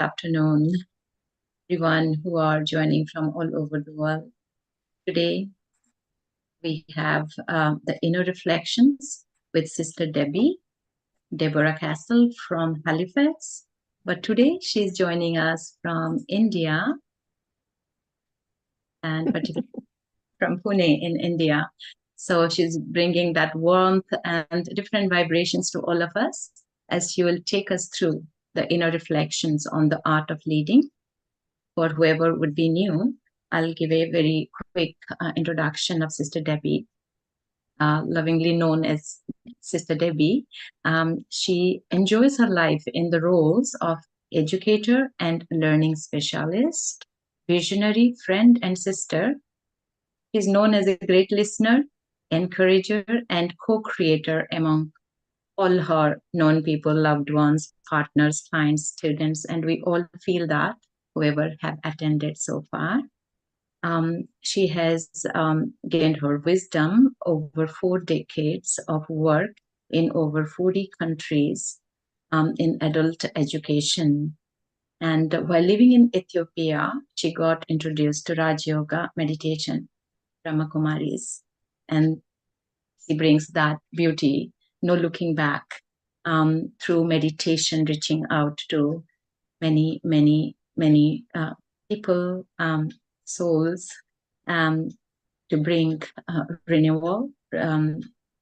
afternoon, everyone who are joining from all over the world. Today, we have the Inner Reflections with Sister Deborah Castle from Halifax. But today, she's joining us from India and particularly from Pune in India. So she's bringing that warmth and different vibrations to all of us as she will take us through the inner reflections on the art of leading. For whoever would be new, I'll give a very quick introduction of Sister Debbie, lovingly known as Sister Debbie. She enjoys her life in the roles of educator and learning specialist, visionary friend and sister. She's known as a great listener, encourager, and co-creator among all her known people, loved ones, partners, clients, students, and we all feel that, whoever have attended so far. She has gained her wisdom over 4 decades of work in over 40 countries in adult education. And while living in Ethiopia, she got introduced to Raj Yoga meditation, Brahma Kumaris, and she brings that beauty, no looking back, through meditation, reaching out to many people, souls, to bring renewal,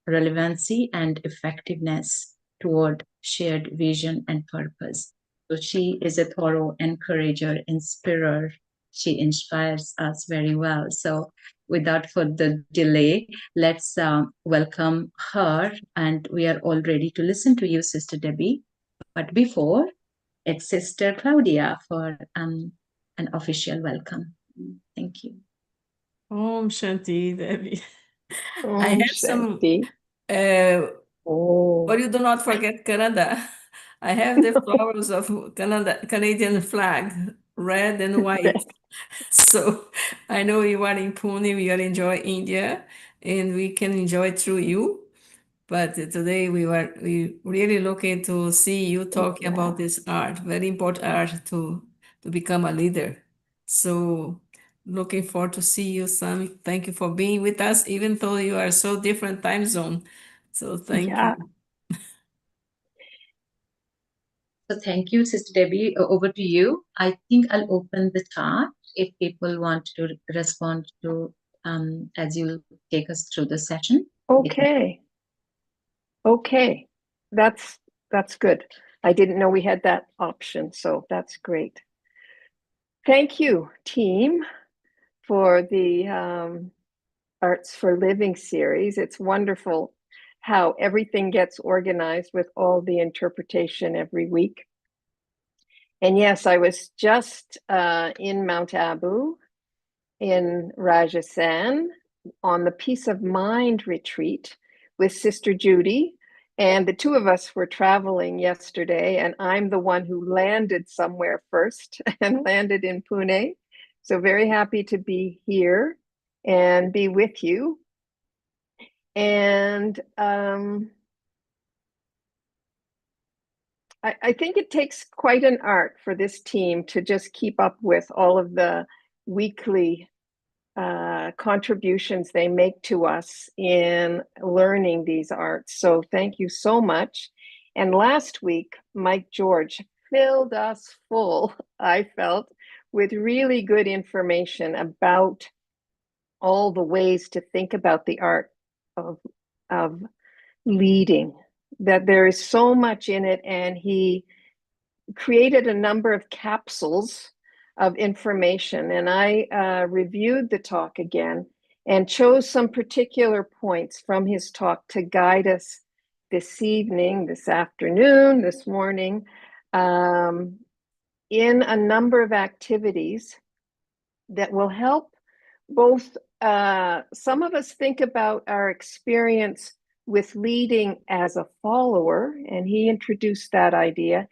relevancy, and effectiveness toward shared vision and purpose. So she is a thorough encourager, inspirer. She inspires us very well. So without further delay, let's welcome her. And we are all ready to listen to you, Sister Debbie. But before, it's Sister Claudia for an official welcome. Thank you. Om Shanti, Debbie. Om I have Shanti. but you do not forget Canada. I have the flowers of Canadian flag, red and white. So I know you are in Pune, we are enjoy India, and we can enjoy through you. But today we really looking to see you talking about this art, very important art to become a leader. So looking forward to see you, Sam. Thank you for being with us, even though you are so different time zone. So thank you. So thank you, Sister Debbie. Over to you. I think I'll open the chat if people want to respond to as you take us through the session. Okay. That's good. I didn't know we had that option, so that's great. Thank you, team, for the Arts for Living series. It's wonderful how everything gets organized with all the interpretation every week. And yes, I was just in Mount Abu in Rajasthan on the Peace of Mind retreat with Sister Judy. And the two of us were traveling yesterday, and I'm the one who landed somewhere first and landed in Pune. So very happy to be here and be with you. And I think it takes quite an art for this team to just keep up with all of the weekly contributions they make to us in learning these arts. So thank you so much. And last week, Mike George filled us full, I felt, with really good information about all the ways to think about the art of leading, that there is so much in it. And he created a number of capsules of information. And I reviewed the talk again and chose some particular points from his talk to guide us this evening, this afternoon, this morning, in a number of activities that will help both some of us think about our experience with leading as a follower, and he introduced that idea,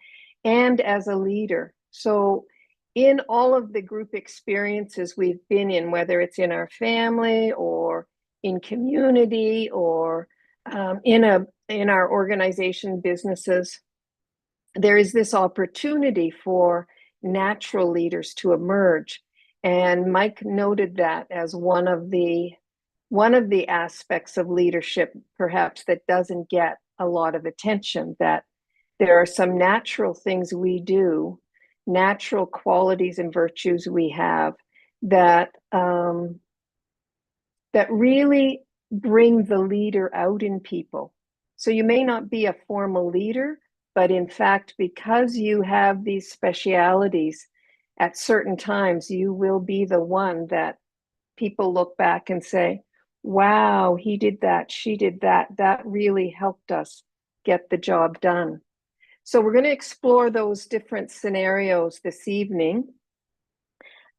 and as a leader. So in all of the group experiences we've been in, whether it's in our family or in community or in our organization businesses, there is this opportunity for natural leaders to emerge. And Mike noted that as one of the aspects of leadership, perhaps, that doesn't get a lot of attention, that there are some natural things we do, natural qualities and virtues we have that that really bring the leader out in people. So you may not be a formal leader, but in fact, because you have these specialities, at certain times, you will be the one that people look back and say, wow, he did that, she did that. That really helped us get the job done. So we're going to explore those different scenarios this evening.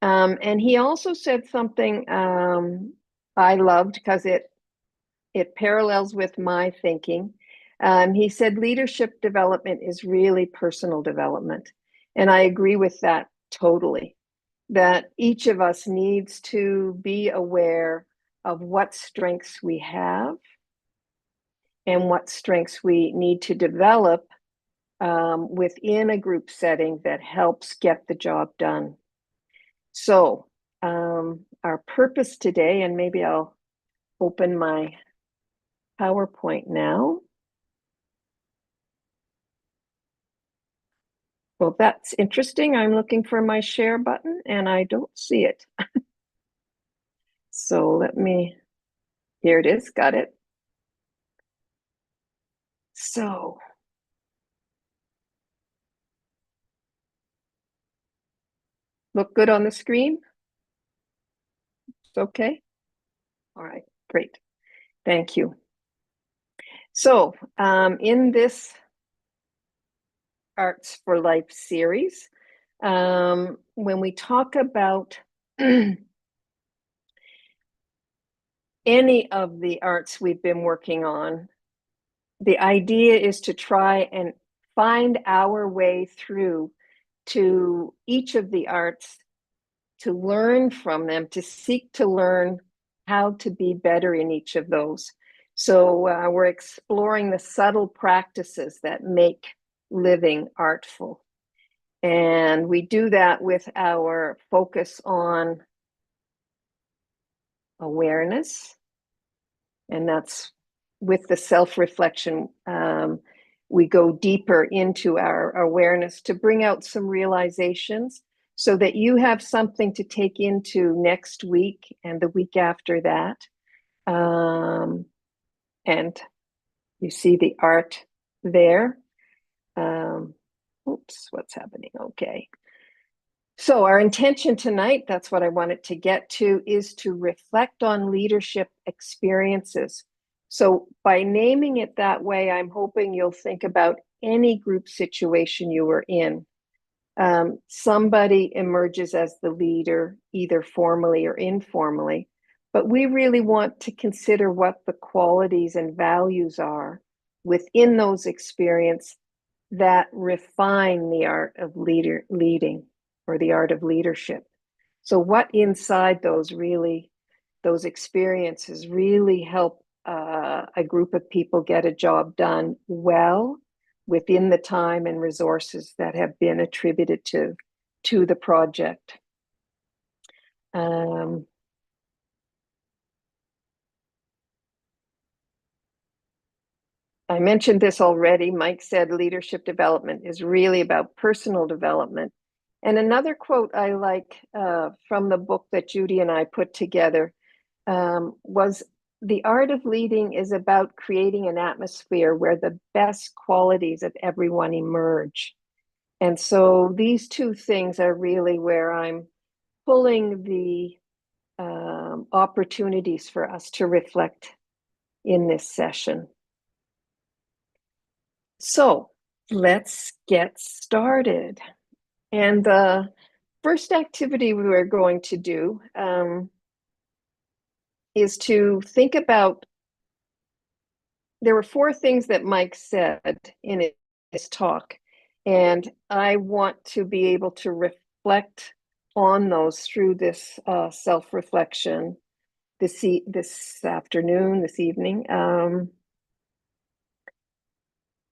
And he also said something I loved because it parallels with my thinking. He said leadership development is really personal development. And I agree with that totally, that each of us needs to be aware of what strengths we have and what strengths we need to develop within a group setting that helps get the job done. So our purpose today, and maybe I'll open my PowerPoint now. Well, that's interesting. I'm looking for my share button and I don't see it. So here it is, got it. So look good on the screen? It's okay? All right, great. Thank you. So in this Arts for Life series, when we talk about any of the arts we've been working on, the idea is to try and find our way through to each of the arts, to learn from them, to seek to learn how to be better in each of those. So we're exploring the subtle practices that make living artful. And we do that with our focus on awareness. And that's with the self-reflection. We go deeper into our awareness to bring out some realizations so that you have something to take into next week and the week after that. And you see the art there. Oops, what's happening? Okay. So our intention tonight, that's what I wanted to get to, is to reflect on leadership experiences. So by naming it that way, I'm hoping you'll think about any group situation you were in. Somebody emerges as the leader, either formally or informally, but we really want to consider what the qualities and values are within those experiences that refine the art of leading, or the art of leadership. So what inside those experiences really help a group of people get a job done well within the time and resources that have been attributed to the project. I mentioned this already. Mike said leadership development is really about personal development. And another quote I like from the book that Judy and I put together was, the art of leading is about creating an atmosphere where the best qualities of everyone emerge. And so these two things are really where I'm pulling the opportunities for us to reflect in this session. So let's get started. And the first activity we're going to do is to think about, there were 4 things that Mike said in his talk, and I want to be able to reflect on those through this self-reflection this afternoon, this evening.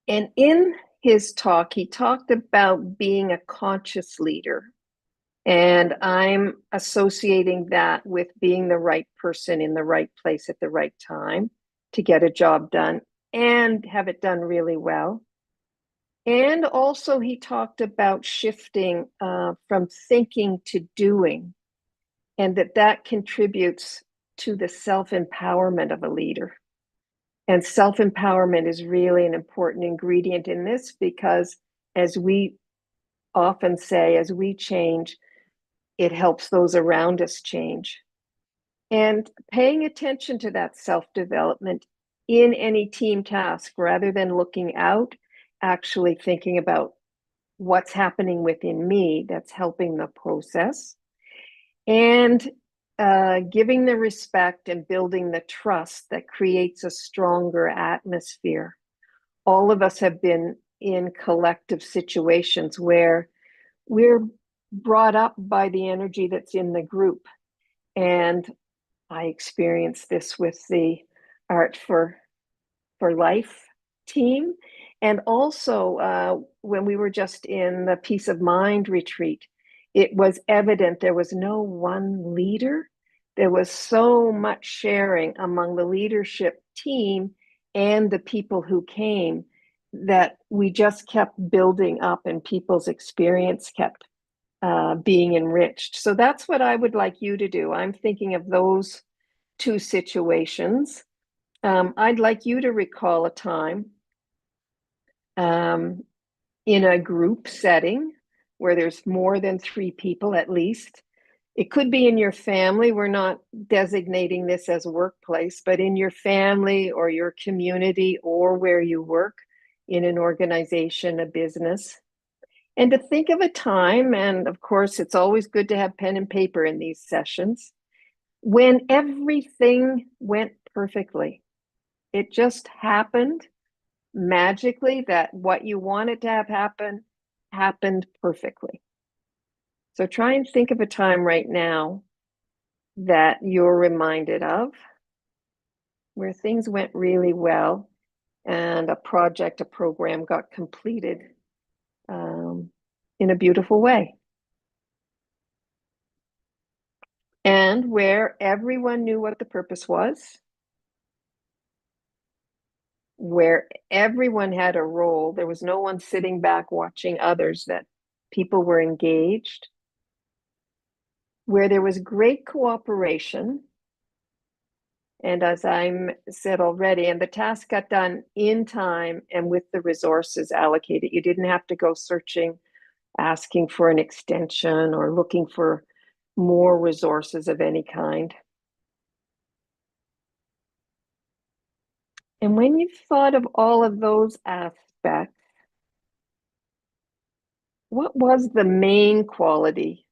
And in his talk, he talked about being a conscious leader. And I'm associating that with being the right person in the right place at the right time to get a job done and have it done really well. And also, he talked about shifting from thinking to doing, and that contributes to the self-empowerment of a leader. And self-empowerment is really an important ingredient in this because, as we often say, as we change, it helps those around us change. And paying attention to that self-development in any team task, rather than looking out, actually thinking about what's happening within me that's helping the process, and giving the respect and building the trust that creates a stronger atmosphere. All of us have been in collective situations where we're brought up by the energy that's in the group. And I experienced this with the Art for Life team. And also when we were just in the Peace of Mind retreat, it was evident there was no one leader. There was so much sharing among the leadership team and the people who came that we just kept building up and people's experience kept being enriched. So that's what I would like you to do. I'm thinking of those two situations. I'd like you to recall a time in a group setting where there's more than 3 people at least. It could be in your family. We're not designating this as workplace, but in your family or your community or where you work, in an organization, a business. And to think of a time, and of course, it's always good to have pen and paper in these sessions, when everything went perfectly. It just happened magically, that what you wanted to have happen happened perfectly. So try and think of a time right now that you're reminded of where things went really well and a project, a program got completed in a beautiful way. And where everyone knew what the purpose was, where everyone had a role. There was no one sitting back watching others, that people were engaged, where there was great cooperation. And as I said already, and the task got done in time and with the resources allocated. You didn't have to go searching, asking for an extension or looking for more resources of any kind. And when you've thought of all of those aspects, what was the main quality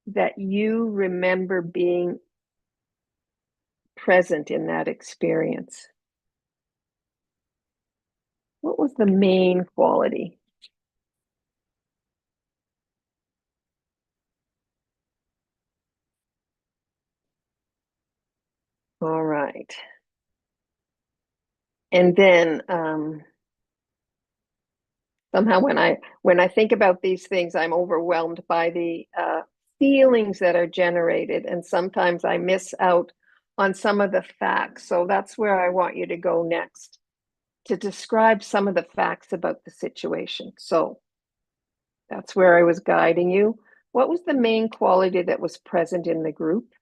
that you remember being present in that experience? What was the main quality? All right. And then somehow when I think about these things, I'm overwhelmed by the feelings that are generated, and sometimes I miss out on some of the facts. So that's where I want you to go next, to describe some of the facts about the situation. So that's where I was guiding you. What was the main quality that was present in the group?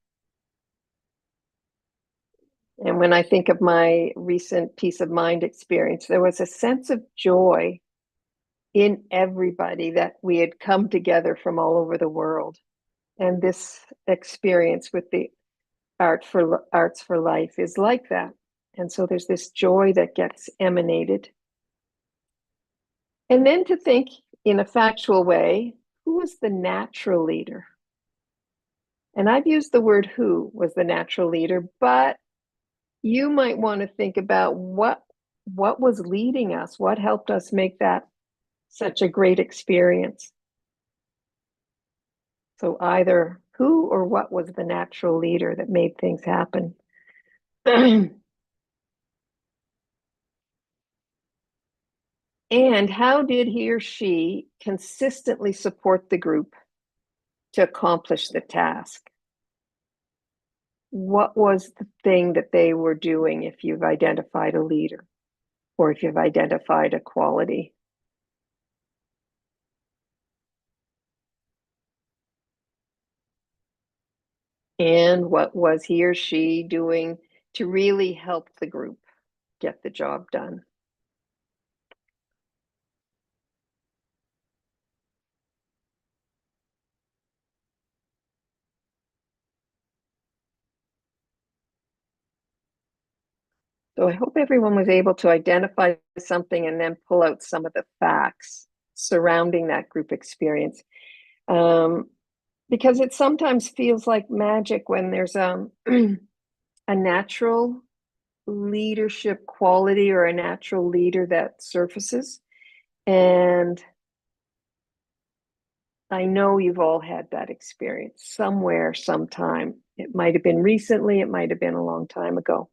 And when I think of my recent Peace of Mind experience, there was a sense of joy in everybody that we had come together from all over the world. And this experience with the Arts for Life is like that. And so there's this joy that gets emanated. And then to think in a factual way, who was the natural leader? And I've used the word who was the natural leader, but you might want to think about what was leading us, what helped us make that such a great experience. So either who or what was the natural leader that made things happen. And how did he or she consistently support the group to accomplish the task? What was the thing that they were doing if you've identified a leader or if you've identified a quality? And what was he or she doing to really help the group get the job done? So I hope everyone was able to identify something and then pull out some of the facts surrounding that group experience. Because it sometimes feels like magic when there's a natural leadership quality or a natural leader that surfaces. And I know you've all had that experience somewhere, sometime. It might have been recently, it might have been a long time ago.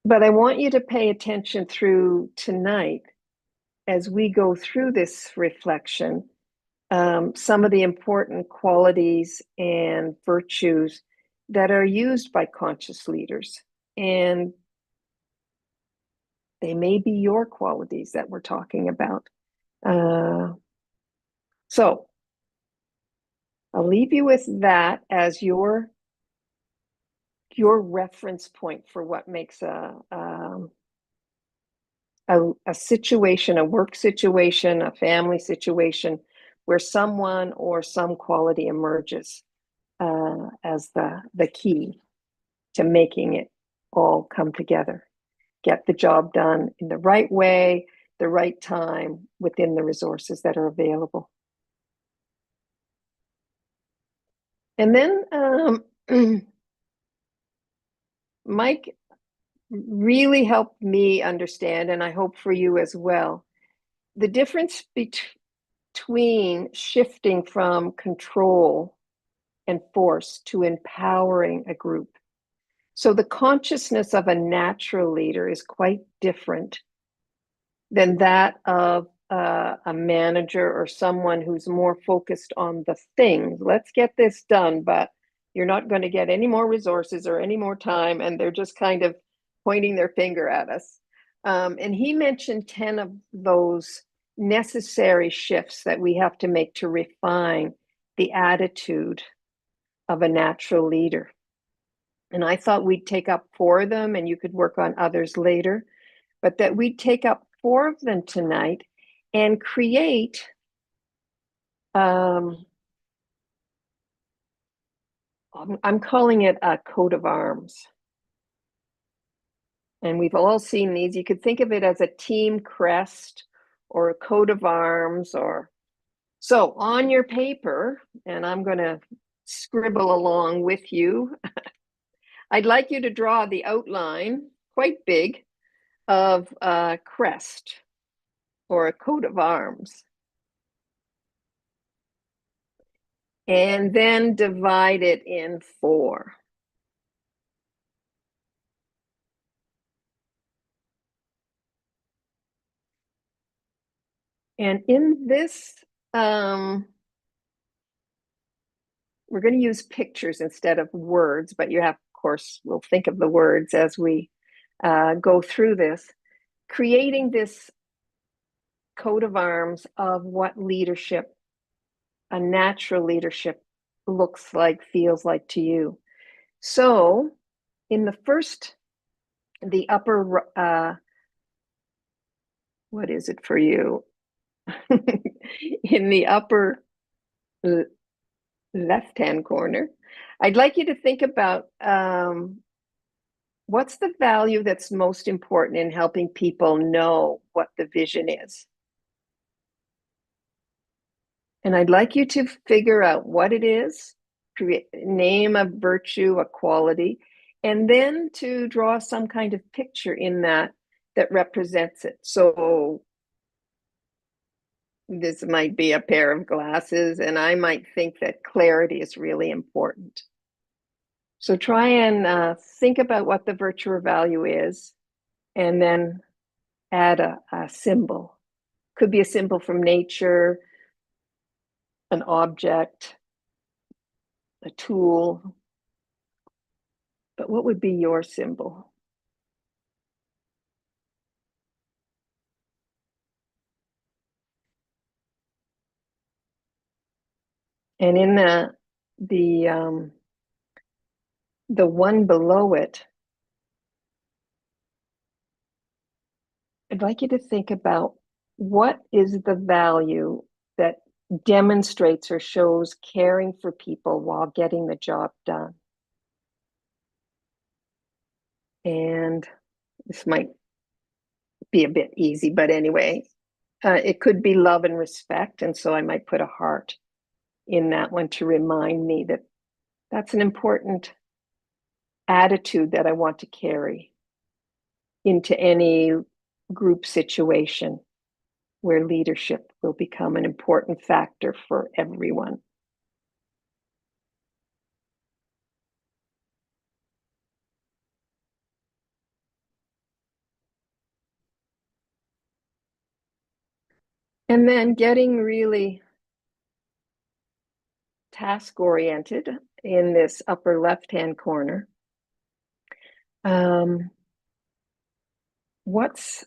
But I want you to pay attention through tonight as we go through this reflection, some of the important qualities and virtues that are used by conscious leaders. And they may be your qualities that we're talking about. So I'll leave you with that as your reference point for what makes a situation, a work situation, a family situation, where someone or some quality emerges as the key to making it all come together. Get the job done in the right way, the right time, within the resources that are available. And then Mike really helped me understand, and I hope for you as well, the difference between shifting from control and force to empowering a group. So the consciousness of a natural leader is quite different than that of a manager or someone who's more focused on the things. Let's get this done, but you're not going to get any more resources or any more time, and they're just kind of pointing their finger at us. And he mentioned 10 of those necessary shifts that we have to make to refine the attitude of a natural leader. And I thought we'd take up 4 of them, and you could work on others later, but that we'd take up 4 of them tonight and create I'm calling it a coat of arms. And we've all seen these. You could think of it as a team crest or a coat of arms. Or so on your paper, and I'm going to scribble along with you, I'd like you to draw the outline, quite big, of a crest or a coat of arms. And then divide it in 4. And in this, we're going to use pictures instead of words, but you have, of course, we'll think of the words as we go through this, creating this coat of arms of what leadership, a natural leadership, looks like, feels like to you. So in the first, the upper, what is it for you? In the upper left-hand corner, I'd like you to think about what's the value that's most important in helping people know what the vision is. And I'd like you to figure out what it is, name a virtue, a quality, and then to draw some kind of picture in that represents it. So this might be a pair of glasses, and I might think that clarity is really important. So try and think about what the virtue or value is, and then add a symbol. Could be a symbol from nature, an object, a tool. But what would be your symbol? And in the one below it, I'd like you to think about what is the value that demonstrates or shows caring for people while getting the job done. And this might be a bit easy, but anyway, it could be love and respect. And so I might put a heart in that one to remind me that that's an important attitude that I want to carry into any group situation where leadership will become an important factor for everyone. And then getting really task-oriented in this upper left-hand corner. What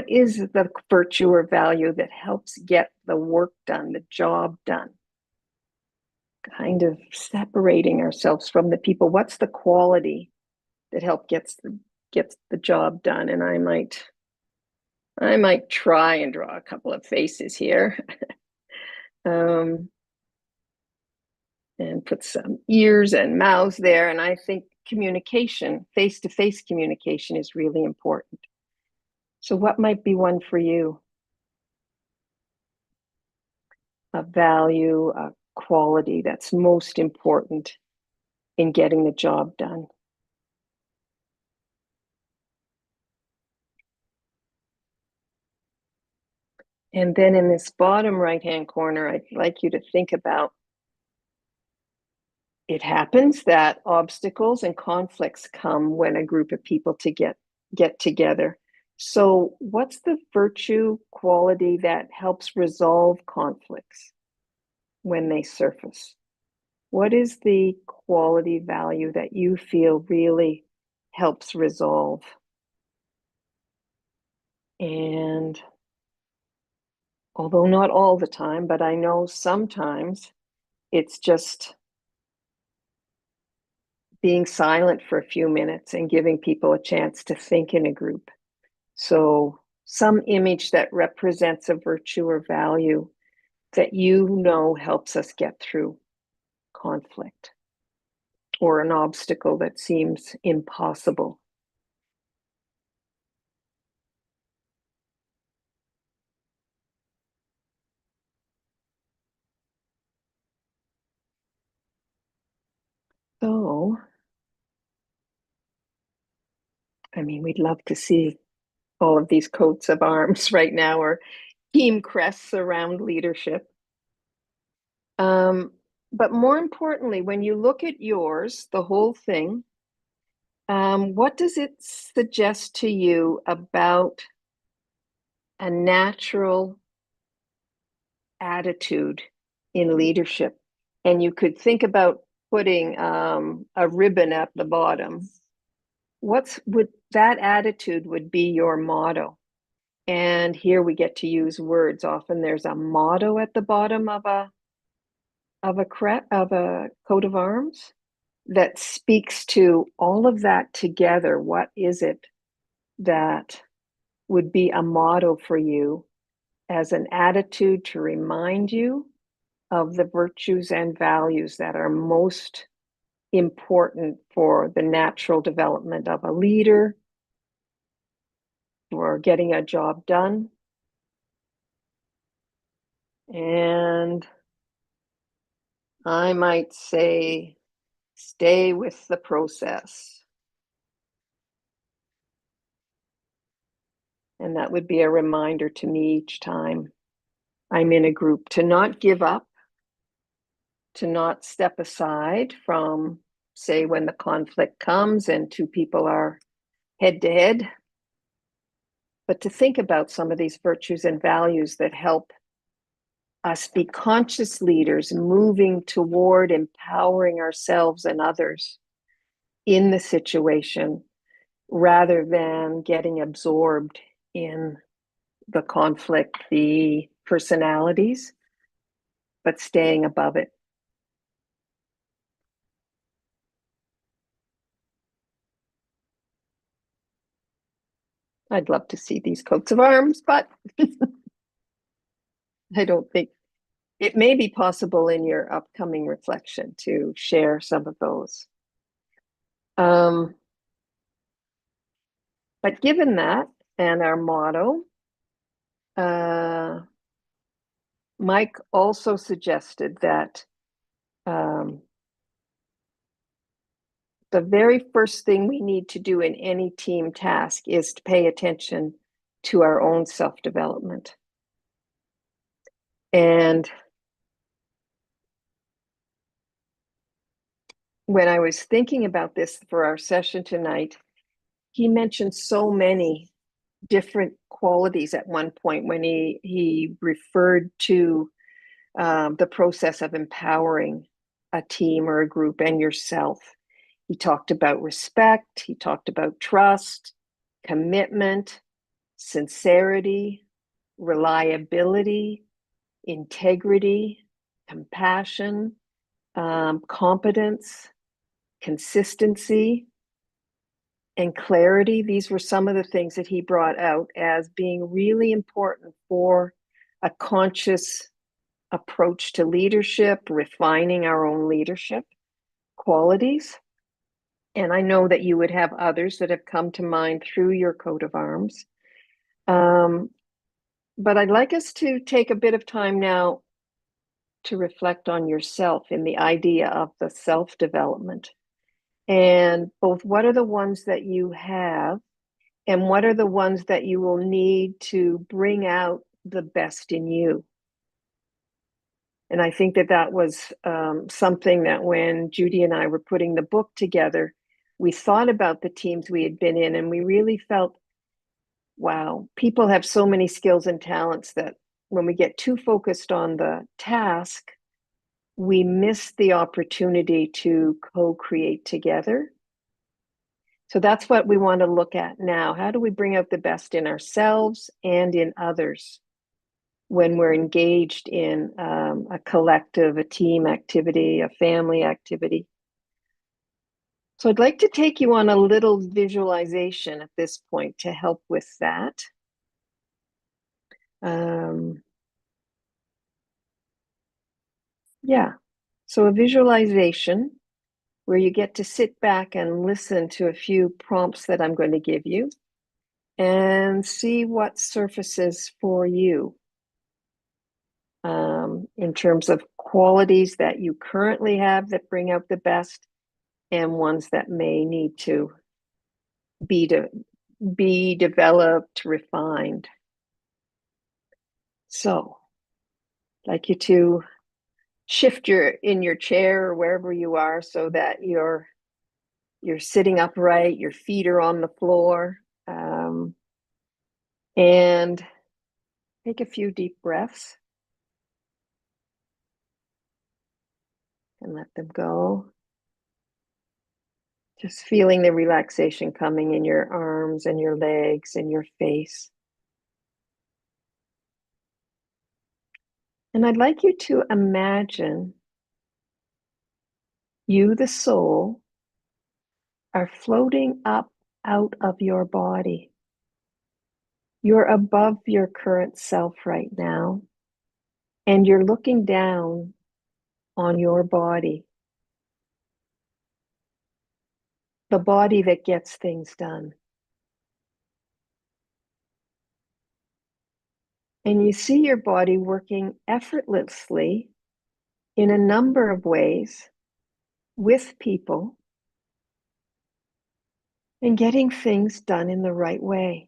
is the virtue or value that helps get the work done, the job done? Kind of separating ourselves from the people. What's the quality that gets the job done? And I might try and draw a couple of faces here. And put some ears and mouths there. And I think communication, face-to-face communication, is really important. So what might be one for you? A value, a quality that's most important in getting the job done. And then in this bottom right-hand corner, I'd like you to think about, it happens that obstacles and conflicts come when a group of people get together. So what's the virtue, quality that helps resolve conflicts when they surface? What is the quality, value that you feel really helps resolve? And although not all the time, but I know sometimes it's just being silent for a few minutes and giving people a chance to think in a group. So some image that represents a virtue or value that you know helps us get through conflict or an obstacle that seems impossible. So, I mean, we'd love to see all of these coats of arms right now, or team crests around leadership. But more importantly, when you look at yours, the whole thing, what does it suggest to you about a natural attitude in leadership? And you could think about putting a ribbon at the bottom. That attitude would be your motto. And here we get to use words. Often there's a motto at the bottom of a coat of arms that speaks to all of that together. What is it that would be a motto for you as an attitude to remind you of the virtues and values that are most important for the natural development of a leader, or getting a job done? And I might say, stay with the process. And that would be a reminder to me each time I'm in a group to not give up, to not step aside from, say, when the conflict comes and two people are head to head, but to think about some of these virtues and values that help us be conscious leaders moving toward empowering ourselves and others in the situation rather than getting absorbed in the conflict, the personalities, but staying above it. I'd love to see these coats of arms, but I don't think it may be possible in your upcoming reflection to share some of those. But given that and our motto, Mike also suggested that the very first thing we need to do in any team task is to pay attention to our own self-development. And when I was thinking about this for our session tonight, he mentioned so many different qualities at one point when he referred to the process of empowering a team or a group and yourself. He talked about respect, he talked about trust, commitment, sincerity, reliability, integrity, compassion, competence, consistency, and clarity. These were some of the things that he brought out as being really important for a conscious approach to leadership, refining our own leadership qualities. And I know that you would have others that have come to mind through your coat of arms. But I'd like us to take a bit of time now to reflect on yourself in the idea of the self-development. And both what are the ones that you have and what are the ones that you will need to bring out the best in you. And I think that that was something that when Judy and I were putting the book together, we thought about the teams we had been in and we really felt, wow, people have so many skills and talents that when we get too focused on the task, we miss the opportunity to co-create together. So that's what we want to look at now. How do we bring out the best in ourselves and in others when we're engaged in a collective, a team activity, a family activity? So I'd like to take you on a little visualization at this point to help with that. Yeah, so a visualization where you get to sit back and listen to a few prompts that I'm going to give you and see what surfaces for you in terms of qualities that you currently have that bring out the best and ones that may need to be developed, refined. So I'd like you to shift in your chair or wherever you are so that you're sitting upright, your feet are on the floor, and take a few deep breaths and let them go. Just feeling the relaxation coming in your arms and your legs and your face. And I'd like you to imagine you, the soul, are floating up out of your body. You're above your current self right now, and you're looking down on your body, the body that gets things done. And you see your body working effortlessly in a number of ways with people and getting things done in the right way.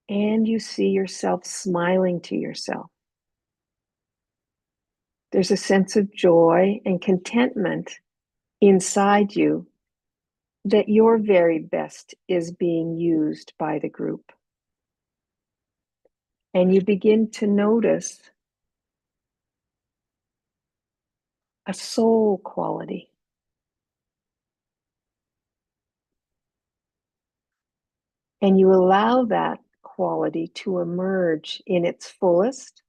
And you see yourself smiling to yourself. There's a sense of joy and contentment inside you that your very best is being used by the group. And you begin to notice a soul quality. And you allow that quality to emerge in its fullest.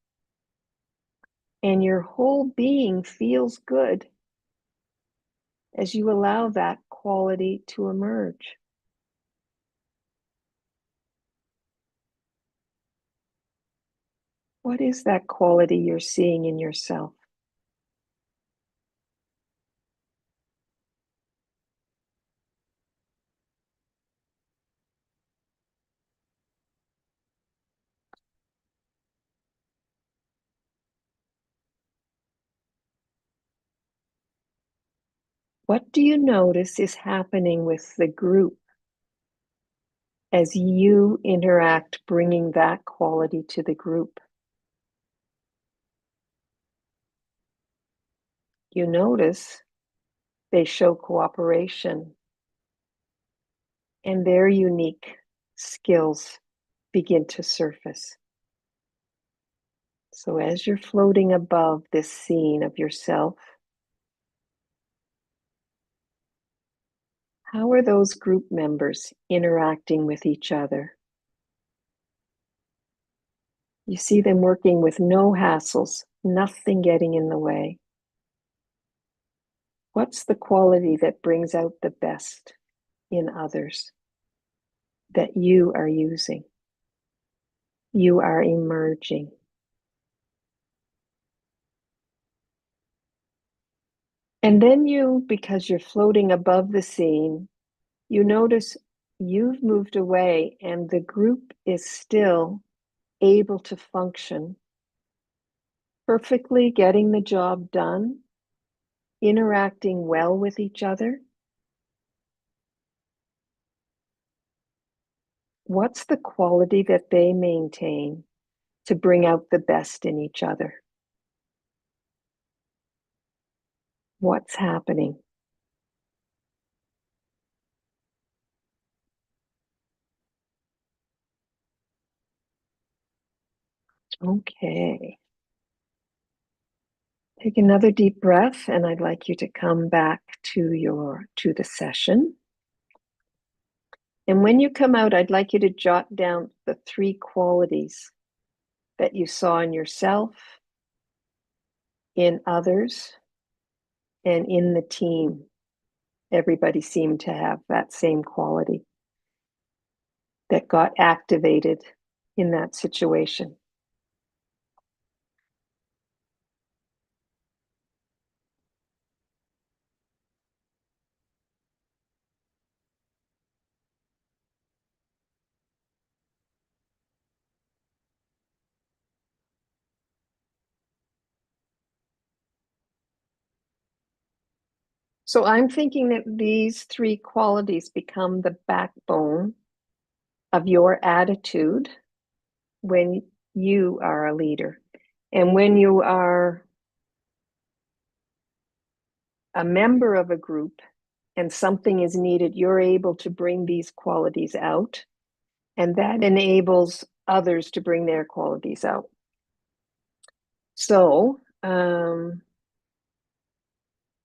And your whole being feels good as you allow that quality to emerge. What is that quality you're seeing in yourself? What do you notice is happening with the group as you interact, bringing that quality to the group? You notice they show cooperation and their unique skills begin to surface. So as you're floating above this scene of yourself, how are those group members interacting with each other? You see them working with no hassles, nothing getting in the way. What's the quality that brings out the best in others that you are using? You are emerging. And then you, because you're floating above the scene, you notice you've moved away and the group is still able to function, perfectly getting the job done, interacting well with each other. What's the quality that they maintain to bring out the best in each other? What's happening? Okay. Take another deep breath, and I'd like you to come back to the session. And when you come out, I'd like you to jot down the 3 qualities that you saw in yourself, in others, and in the team. Everybody seemed to have that same quality that got activated in that situation. So I'm thinking that these 3 qualities become the backbone of your attitude when you are a leader. And when you are a member of a group and something is needed, you're able to bring these qualities out, and that enables others to bring their qualities out. So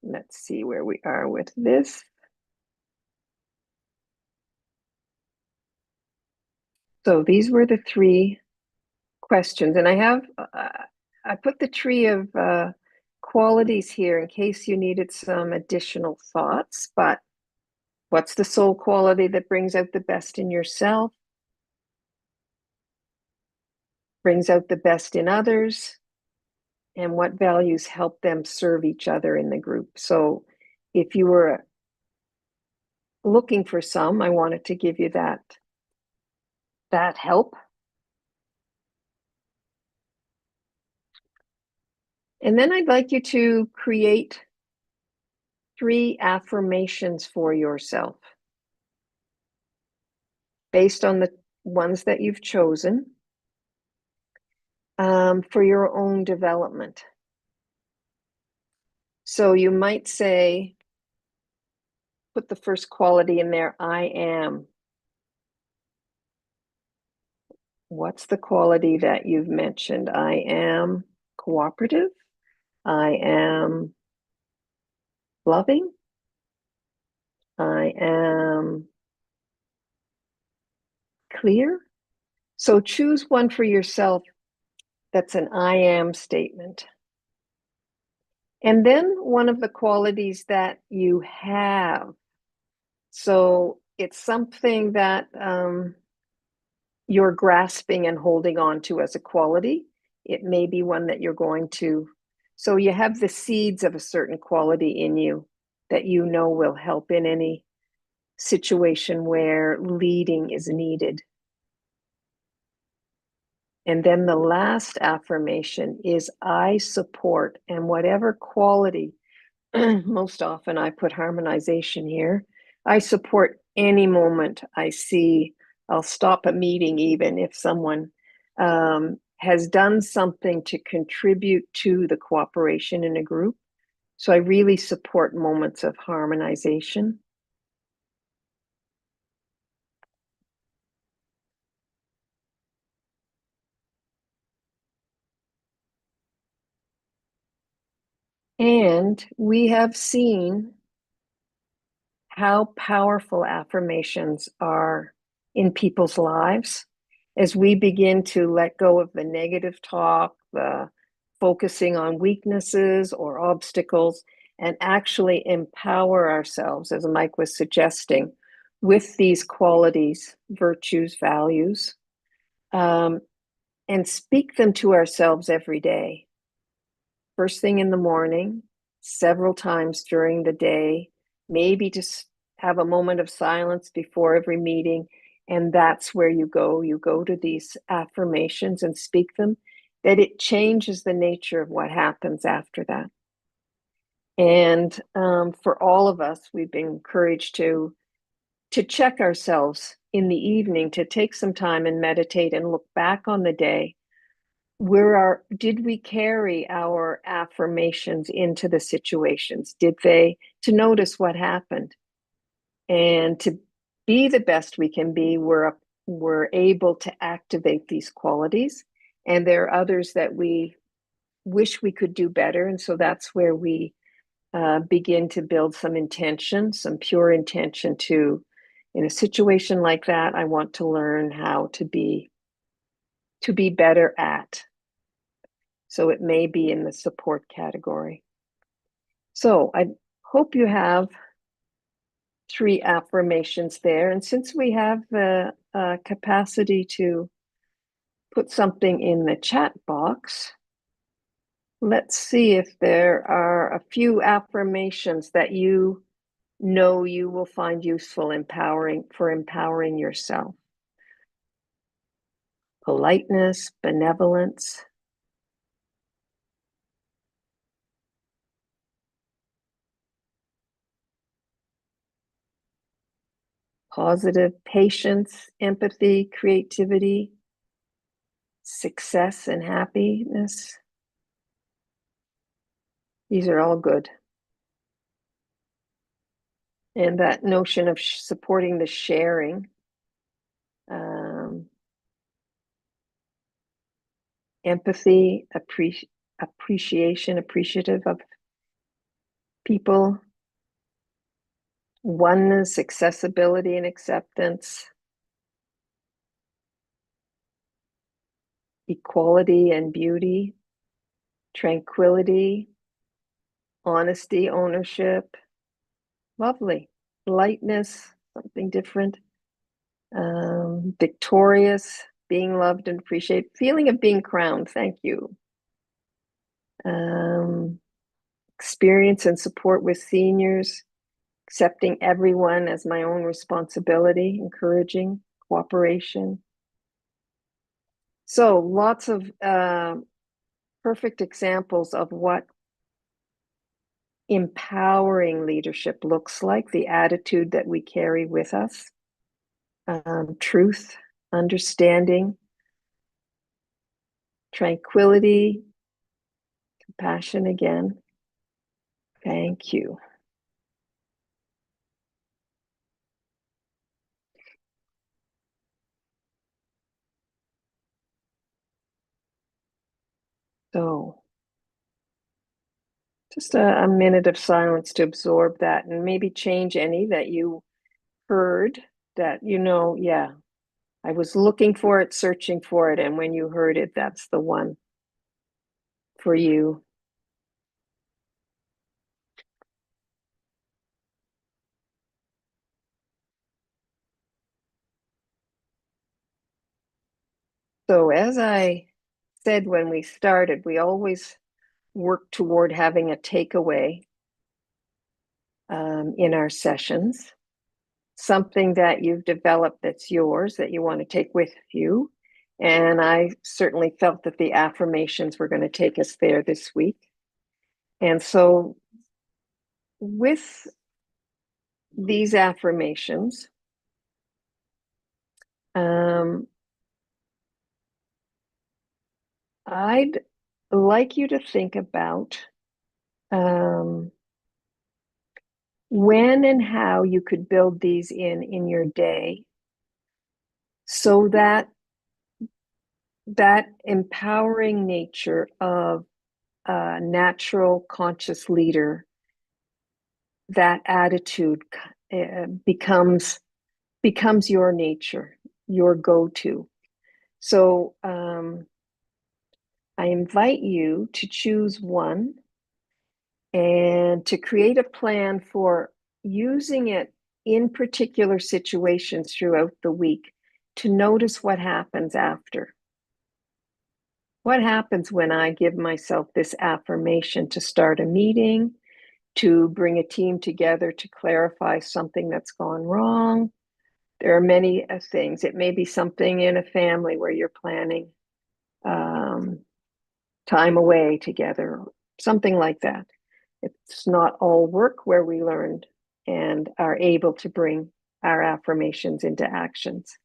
let's see where we are with this. So these were the 3 questions, and I put the tree of qualities here in case you needed some additional thoughts. But what's the soul quality that brings out the best in yourself, brings out the best in others, and what values help them serve each other in the group? So if you were looking for some, I wanted to give you that help. And then I'd like you to create 3 affirmations for yourself based on the ones that you've chosen for your own development. So you might say, put the first quality in there, I am. What's the quality that you've mentioned? I am cooperative. I am loving. I am clear. So choose one for yourself that's an I am statement. And then one of the qualities that you have. So it's something that you're grasping and holding on to as a quality. It may be one that you're going to. So you have the seeds of a certain quality in you that you know will help in any situation where leading is needed. And then the last affirmation is I support, and whatever quality, most often I put harmonization here. I support any moment I see. I'll stop a meeting even if someone has done something to contribute to the cooperation in a group. So I really support moments of harmonization. And we have seen how powerful affirmations are in people's lives as we begin to let go of the negative talk, the focusing on weaknesses or obstacles, and actually empower ourselves, as Mike was suggesting, with these qualities, virtues, values, and speak them to ourselves every day. First thing in the morning, several times during the day, maybe just have a moment of silence before every meeting. And that's where you go. You go to these affirmations and speak them, that it changes the nature of what happens after that. And for all of us, we've been encouraged to check ourselves in the evening, to take some time and meditate and look back on the day. Did we carry our affirmations into the situations? To notice what happened and to be the best we can be, we're able to activate these qualities. And there are others that we wish we could do better. And so that's where we begin to build some intention, some pure intention to, in a situation like that, I want to learn how to be better at. So it may be in the support category. So I hope you have 3 affirmations there. And since we have the capacity to put something in the chat box, let's see if there are a few affirmations that you know you will find useful for empowering yourself. Politeness, benevolence, positive, patience, empathy, creativity, success and happiness. These are all good. And that notion of supporting the sharing, empathy, appreciation, appreciative of people, oneness, accessibility and acceptance, equality and beauty, tranquility, honesty, ownership, lovely, lightness, something different, victorious, being loved and appreciated, feeling of being crowned, thank you. Experience and support with seniors, accepting everyone as my own responsibility, encouraging cooperation. So lots of perfect examples of what empowering leadership looks like, the attitude that we carry with us, truth, understanding, tranquility, compassion again. Thank you. So just a minute of silence to absorb that and maybe change any that you heard that, yeah, I was looking for it, searching for it. And when you heard it, that's the one for you. So as I said when we started, we always work toward having a takeaway in our sessions, something that you've developed that's yours that you want to take with you. And I certainly felt that the affirmations were going to take us there this week. And so with these affirmations, I'd like you to think about when and how you could build these in your day so that empowering nature of a natural conscious leader, that attitude becomes your nature, your go-to. So I invite you to choose one and to create a plan for using it in particular situations throughout the week, to notice what happens after. What happens when I give myself this affirmation to start a meeting, to bring a team together to clarify something that's gone wrong? There are many things. It may be something in a family where you're planning time away together, something like that. It's not all work where we learned and are able to bring our affirmations into actions.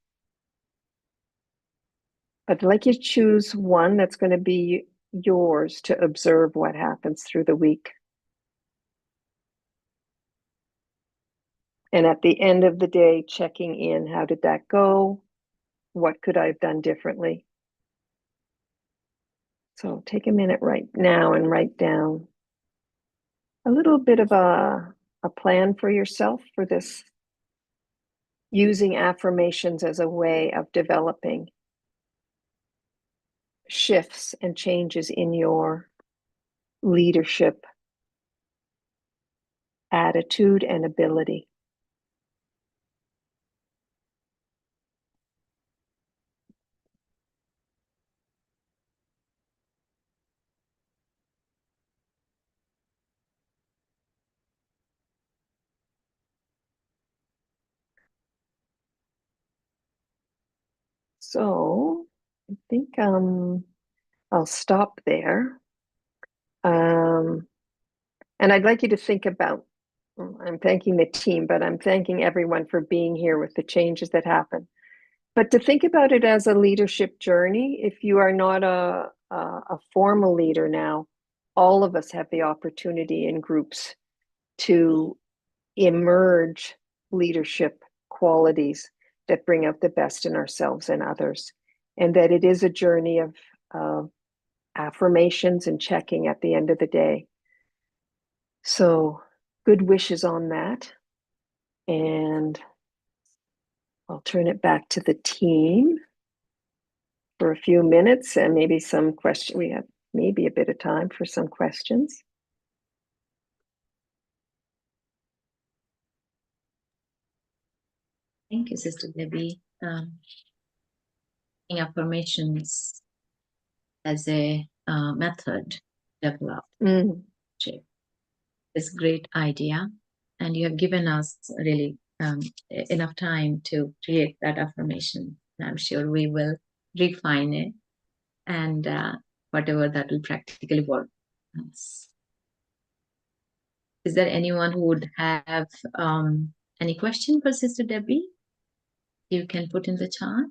I'd like you to choose one that's going to be yours to observe what happens through the week. And at the end of the day, checking in, how did that go? What could I have done differently? So take a minute right now and write down a little bit of a plan for yourself for this, using affirmations as a way of developing shifts and changes in your leadership attitude and ability. So I think I'll stop there. And I'd like you to think about, I'm thanking the team, but I'm thanking everyone for being here with the changes that happen. But to think about it as a leadership journey, if you are not a formal leader now, all of us have the opportunity in groups to emerge leadership qualities that bring out the best in ourselves and others. And that it is a journey of affirmations and checking at the end of the day. So good wishes on that. And I'll turn it back to the team for a few minutes and maybe some questions. We have maybe a bit of time for some questions. Thank you, Sister Debbie. Affirmations as a method developed. It's a great idea. And you have given us really enough time to create that affirmation. I'm sure we will refine it and whatever that will practically work. Is there anyone who would have any question for Sister Debbie? You can put in the chat.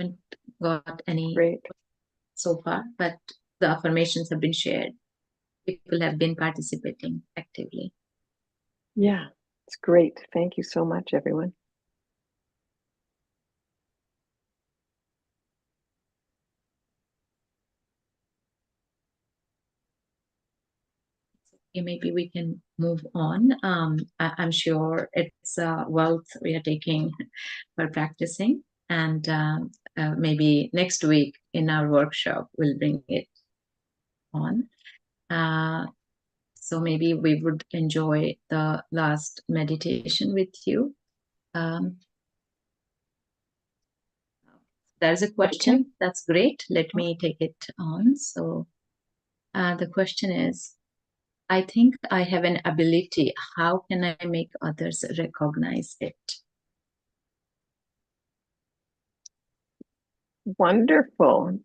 Haven't got any so far, but the affirmations have been shared. People have been participating actively. Yeah, it's great. Thank you so much, everyone. maybe we can move on. I'm sure it's wealth we are taking for practicing, and maybe next week in our workshop we'll bring it on. So maybe we would enjoy the last meditation with you. There's a question. Okay. That's great. Let me take it on. So the question is, I think I have an ability. How can I make others recognize it? Wonderful.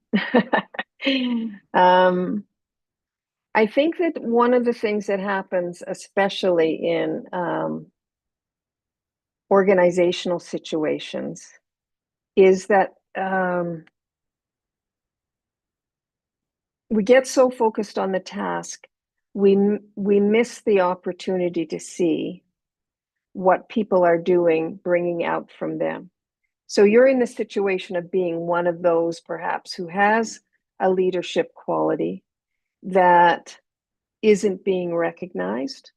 I think that one of the things that happens, especially in organizational situations, is that we get so focused on the task, we miss the opportunity to see what people are doing, bringing out from them. So you're in the situation of being one of those, perhaps, who has a leadership quality that isn't being recognized,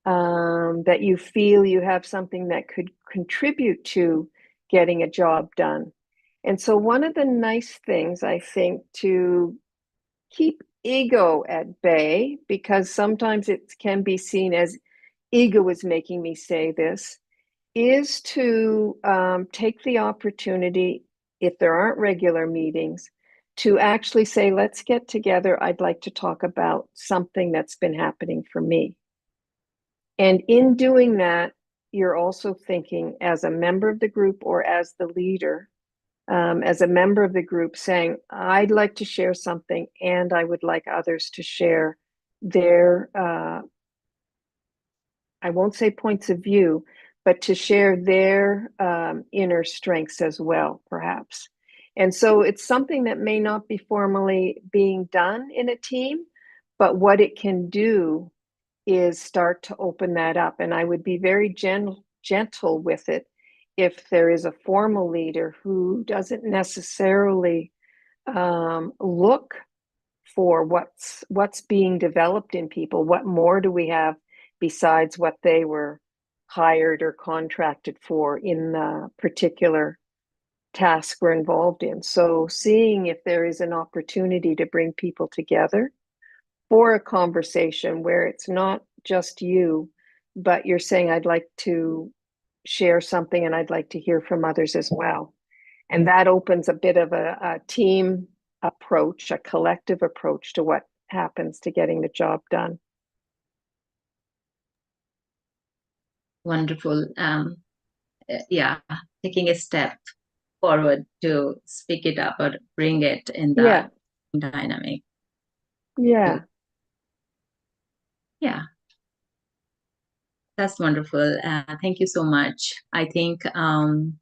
that you feel you have something that could contribute to getting a job done. And so one of the nice things, I think, to keep ego at bay, because sometimes it can be seen as ego is making me say this, is to take the opportunity, if there aren't regular meetings, to actually say, let's get together. I'd like to talk about something that's been happening for me. And in doing that, you're also thinking as a member of the group or as the leader, as a member of the group, saying, I'd like to share something and I would like others to share their, I won't say points of view, but to share their inner strengths as well, perhaps. And so it's something that may not be formally being done in a team, but what it can do is start to open that up. And I would be very gentle with it if there is a formal leader who doesn't necessarily look for what's being developed in people. What more do we have besides what they were hired or contracted for in the particular task we're involved in? So seeing if there is an opportunity to bring people together for a conversation where it's not just you, but you're saying, I'd like to share something and I'd like to hear from others as well. And that opens a bit of a team approach, a collective approach to what happens to getting the job done. Wonderful. Yeah, taking a step forward to speak it up or bring it in that dynamic. Yeah. Yeah. That's wonderful. Thank you so much. I think no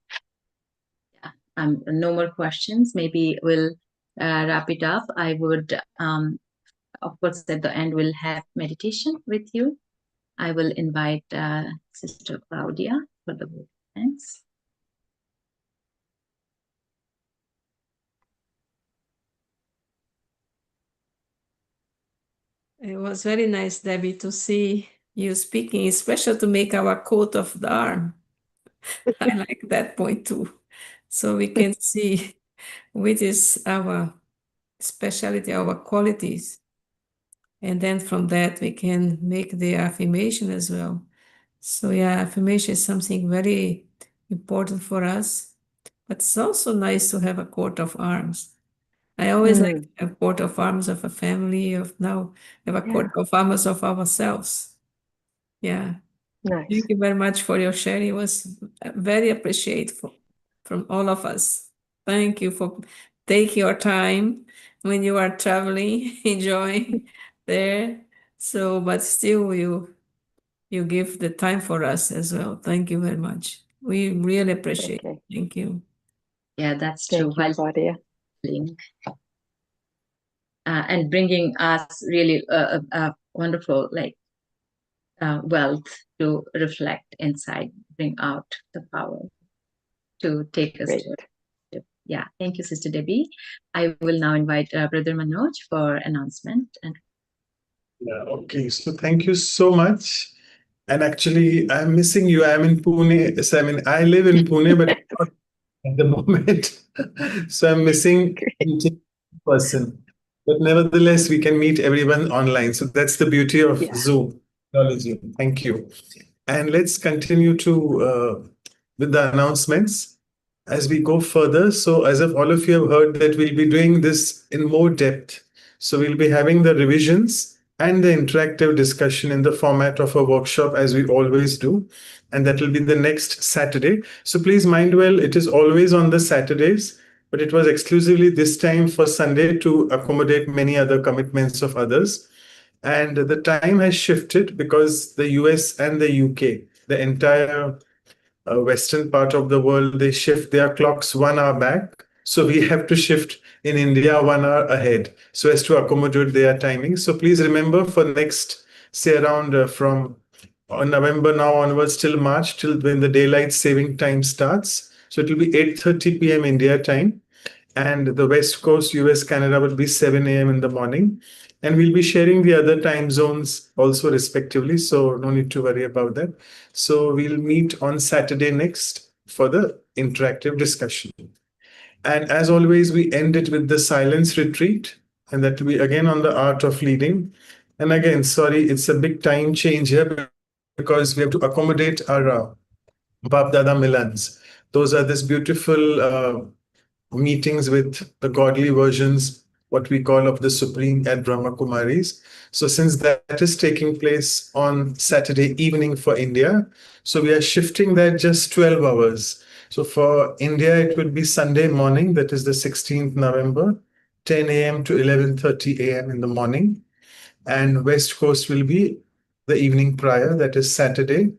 more questions. Maybe we'll wrap it up. I would, of course, at the end, we'll have meditation with you. I will invite Sister Claudia for the thanks. It was very nice, Debbie, to see you speaking, especially to make our coat of the arm. I like that point too. So we can see which is our specialty, our qualities. And then from that, we can make the affirmation as well. So yeah, affirmation is something very important for us, but it's also nice to have a coat of arms. I always like to have coat of arms of a family, of now have a coat of arms of ourselves. Yeah. Nice. Thank you very much for your sharing. It was very appreciated from all of us. Thank you for taking your time when you are traveling, enjoying there. So, but still you give the time for us as well. Thank you very much. We really appreciate it. Thank you. Yeah, that's true. Thank you, Claudia. And bringing us really a wonderful wealth to reflect inside, bring out the power to take us to. Yeah, thank you, Sister Debbie. I will now invite Brother Manoj for announcement. And Yeah, okay. So thank you so much. And actually, I'm missing you. I'm in Pune. So, I mean, I live in Pune, but not at the moment. So I'm missing meeting in person. But nevertheless, we can meet everyone online. So that's the beauty of Yeah. Zoom technology. Thank you. And let's continue to with the announcements as we go further. So, as if all of you have heard that we'll be doing this in more depth. So, we'll be having the revisions and the interactive discussion in the format of a workshop as we always do. And that will be the next Saturday. So, please mind well, it is always on the Saturdays, but it was exclusively this time for Sunday to accommodate many other commitments of others. And the time has shifted because the US and the UK, the entire western part of the world, they shift their clocks 1 hour back. So we have to shift in India 1 hour ahead so as to accommodate their timing. So please remember for next, say around from November now onwards till March, till when the daylight saving time starts. So it will be 8:30 p.m. India time, and the West Coast, US, Canada will be 7 a.m. in the morning. And we'll be sharing the other time zones also, respectively. So, no need to worry about that. So, we'll meet on Saturday next for the interactive discussion. And as always, we end it with the silence retreat. And that will be again on the art of leading. And again, sorry, it's a big time change here because we have to accommodate our Bap Dada Milans. Those are this beautiful meetings with the godly versions, what we call of the Supreme at Brahma Kumaris. So, since that is taking place on Saturday evening for India, so we are shifting that just 12 hours. So, for India, it will be Sunday morning, that is the 16th November, 10 a.m. to 11:30 a.m. in the morning. And West Coast will be the evening prior, that is Saturday,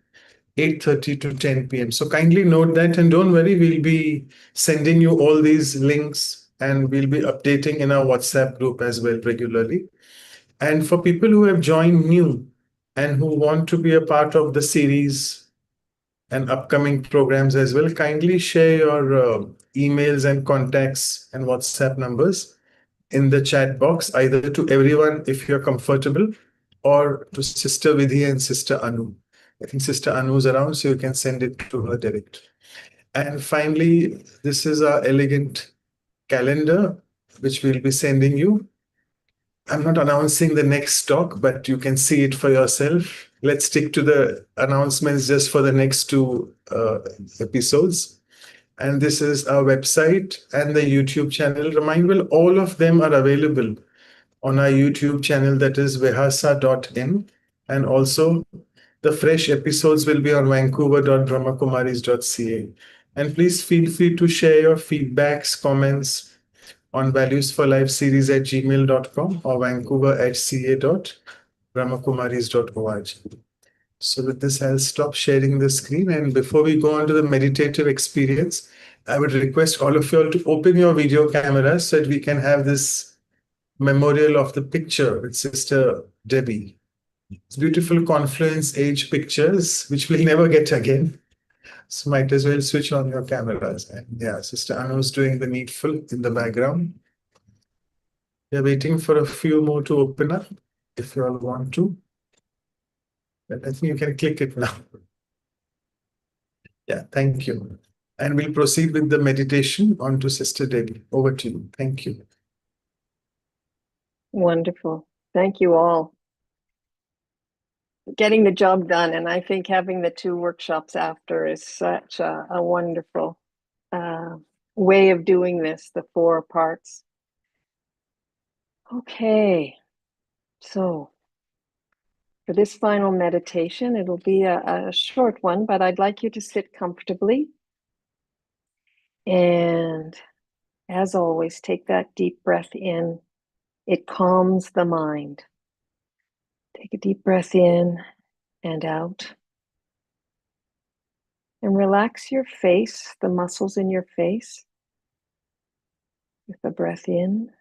8:30 to 10 p.m. So kindly note that, and don't worry, we'll be sending you all these links and we'll be updating in our WhatsApp group as well regularly. And for people who have joined new and who want to be a part of the series and upcoming programs as well, kindly share your emails and contacts and WhatsApp numbers in the chat box, either to everyone if you're comfortable, or to Sister Vidhi and Sister Anu. I think Sister Anu is around, so you can send it to her direct. And finally, this is our elegant calendar, which we'll be sending you. I'm not announcing the next talk, but you can see it for yourself. Let's stick to the announcements just for the next two episodes. And this is our website and the YouTube channel. Remind well, all of them are available on our YouTube channel, that is vihasa.in. And also the fresh episodes will be on vancouver.brahmakumaris.ca. And please feel free to share your feedbacks, comments on valuesforlifeseries at gmail.com or vancouver@ca.brahmakumaris.org. So with this, I'll stop sharing the screen. And before we go on to the meditative experience, I would request all of you all to open your video cameras so that we can have this memorial of the picture with Sister Debbie. It's beautiful confluence age pictures, which we'll never get again. So might as well switch on your cameras. And yeah, Sister Anu's doing the needful in the background. We're waiting for a few more to open up if you all want to. But I think you can click it now. Yeah, thank you. And we'll proceed with the meditation on to Sister Debbie. Over to you. Thank you. Wonderful. Thank you all. Getting the job done. And I think having the two workshops after is such a wonderful way of doing this, the 4 parts. Okay, so for this final meditation, it'll be a short one, but I'd like you to sit comfortably. And as always, take that deep breath in. It calms the mind. Take a deep breath in and out. And relax your face, the muscles in your face. With the breath in,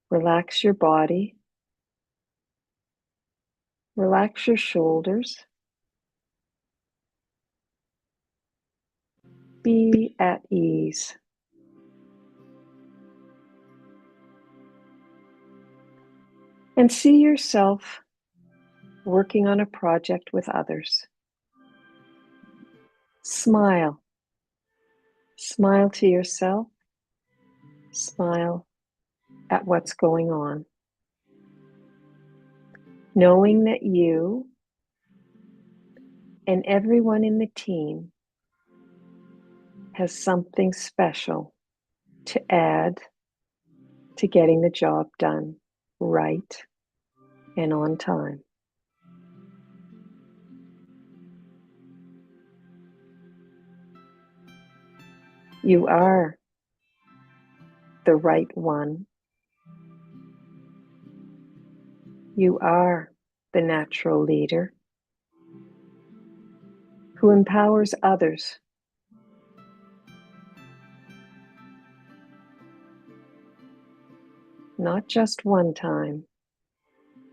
relax your body. Relax your shoulders. Be at ease. And see yourself working on a project with others. Smile. Smile to yourself. Smile at what's going on. Knowing that you and everyone in the team has something special to add to getting the job done right and on time. You are the right one. You are the natural leader who empowers others. Not just one time,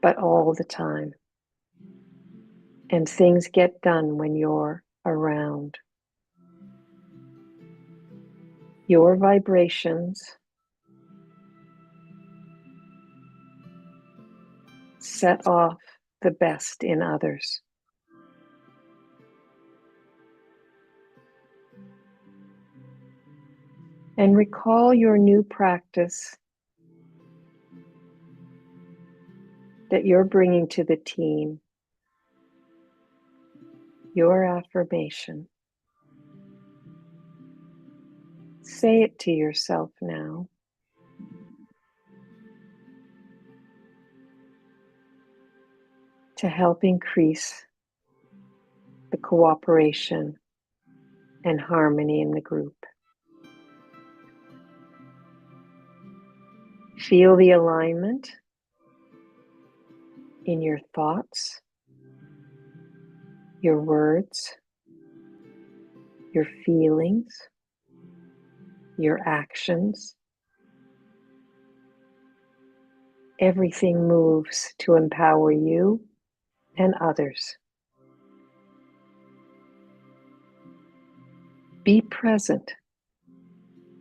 but all the time. And things get done when you're around. Your vibrations set off the best in others. And recall your new practice that you're bringing to the team, your affirmation. Say it to yourself now. To help increase the cooperation and harmony in the group. Feel the alignment in your thoughts, your words, your feelings, your actions. Everything moves to empower you and others. Be present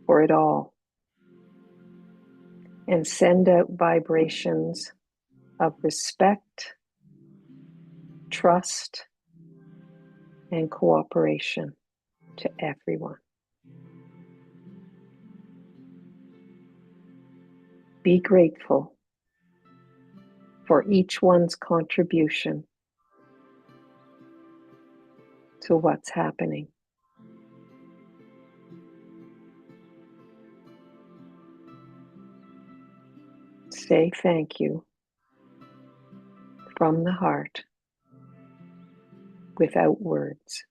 for it all and send out vibrations of respect, trust, and cooperation to everyone. Be grateful for each one's contribution to what's happening. Say thank you from the heart without words.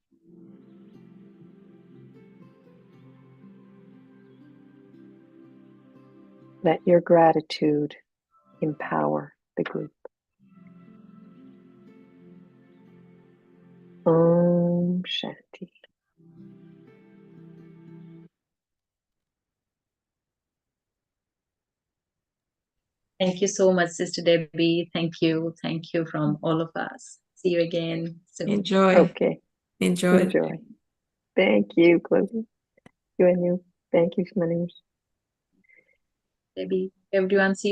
Let your gratitude empower the group. Om Shanti. Thank you so much, Sister Debbie. Thank you. Thank you from all of us. See you again soon. Enjoy. Okay, Enjoy. enjoy. Thank you, Chloe. You and you. Thank you, Manish. Debbie, everyone, see you.